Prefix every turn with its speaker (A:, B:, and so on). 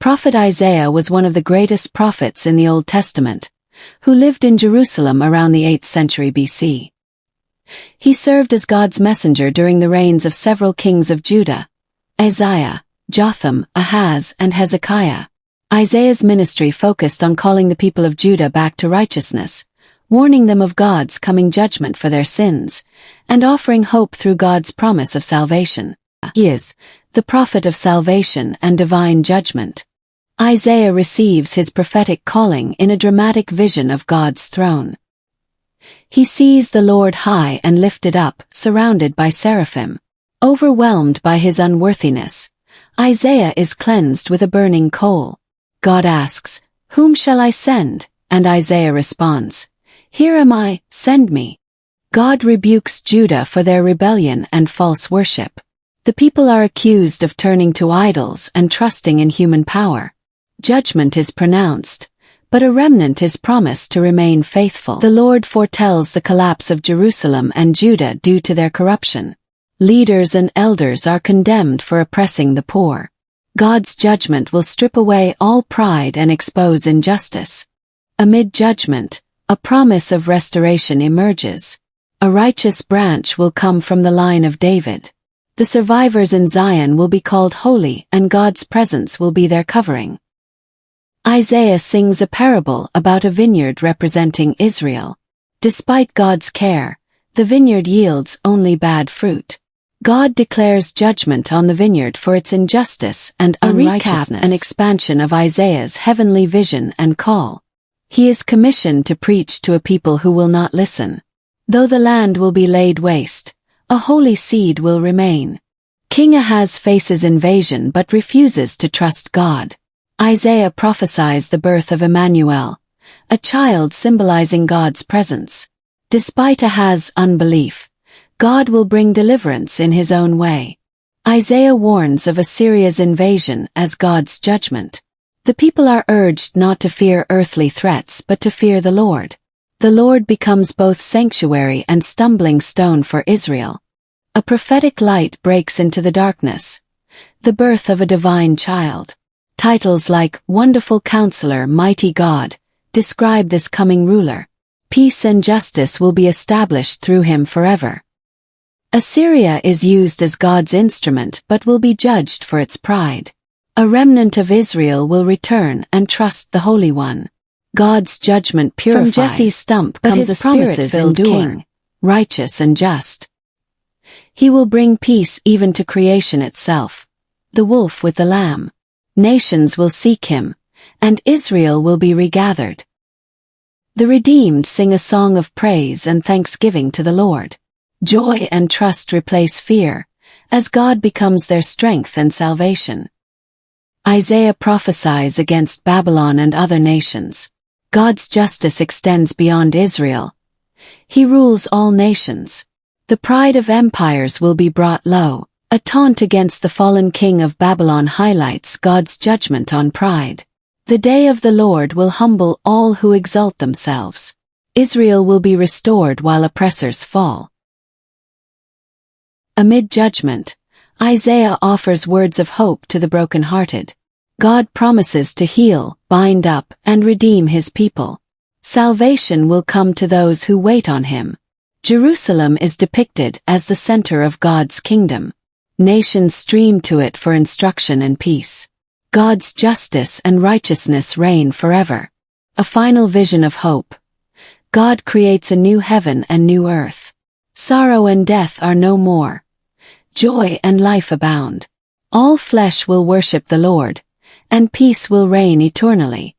A: prophet Isaiah was one of the greatest prophets in the Old Testament, who lived in Jerusalem around the 8th century BC. He served as God's messenger during the reigns of several kings of Judah: Uzziah, Jotham, Ahaz, and Hezekiah. Isaiah's ministry focused on calling the people of Judah back to righteousness, warning them of God's coming judgment for their sins, and offering hope through God's promise of salvation. He is the prophet of salvation and divine judgment. Isaiah receives his prophetic calling in a dramatic vision of God's throne. He sees the Lord high and lifted up, surrounded by seraphim. Overwhelmed by his unworthiness, Isaiah is cleansed with a burning coal. God asks, "Whom shall I send?" And Isaiah responds, "Here am I, send me." God rebukes Judah for their rebellion and false worship. The people are accused of turning to idols and trusting in human power. Judgment is pronounced, but a remnant is promised to remain faithful. The Lord foretells the collapse of Jerusalem and Judah due to their corruption. Leaders and elders are condemned for oppressing the poor. God's judgment will strip away all pride and expose injustice. Amid judgment, a promise of restoration emerges. A righteous branch will come from the line of David. The survivors in Zion will be called holy, and God's presence will be their covering. Isaiah sings a parable about a vineyard representing Israel. Despite God's care, the vineyard yields only bad fruit. God declares judgment on the vineyard for its injustice and unrighteousness. An expansion of Isaiah's heavenly vision and call. He is commissioned to preach to a people who will not listen. Though the land will be laid waste, a holy seed will remain. King Ahaz faces invasion but refuses to trust God. Isaiah prophesies the birth of Emmanuel, a child symbolizing God's presence. Despite Ahaz's unbelief, God will bring deliverance in his own way. Isaiah warns of Assyria's invasion as God's judgment. The people are urged not to fear earthly threats but to fear the Lord. The Lord becomes both sanctuary and stumbling stone for Israel. A prophetic light breaks into the darkness. The birth of a divine child. Titles like Wonderful Counselor, Mighty God describe this coming ruler. Peace and justice will be established through him forever. Assyria is used as God's instrument but will be judged for its pride. A remnant of Israel will return and trust the Holy One. God's judgment purifies. From Jesse's stump comes a spirit-filled king, righteous and just. He will bring peace even to creation itself. The wolf with the lamb. Nations will seek him, and Israel will be regathered. The redeemed sing a song of praise and thanksgiving to the Lord. Joy and trust replace fear, as God becomes their strength and salvation. Isaiah prophesies against Babylon and other nations. God's justice extends beyond Israel. He rules all nations. The pride of empires will be brought low. A taunt against the fallen king of Babylon highlights God's judgment on pride. The day of the Lord will humble all who exalt themselves. Israel will be restored while oppressors fall. Amid judgment, Isaiah offers words of hope to the brokenhearted. God promises to heal, bind up, and redeem his people. Salvation will come to those who wait on him. Jerusalem is depicted as the center of God's kingdom. Nations stream to it for instruction and peace. God's justice and righteousness reign forever. A final vision of hope. God creates a new heaven and new earth. Sorrow and death are no more. Joy and life abound. All flesh will worship the Lord, and peace will reign eternally.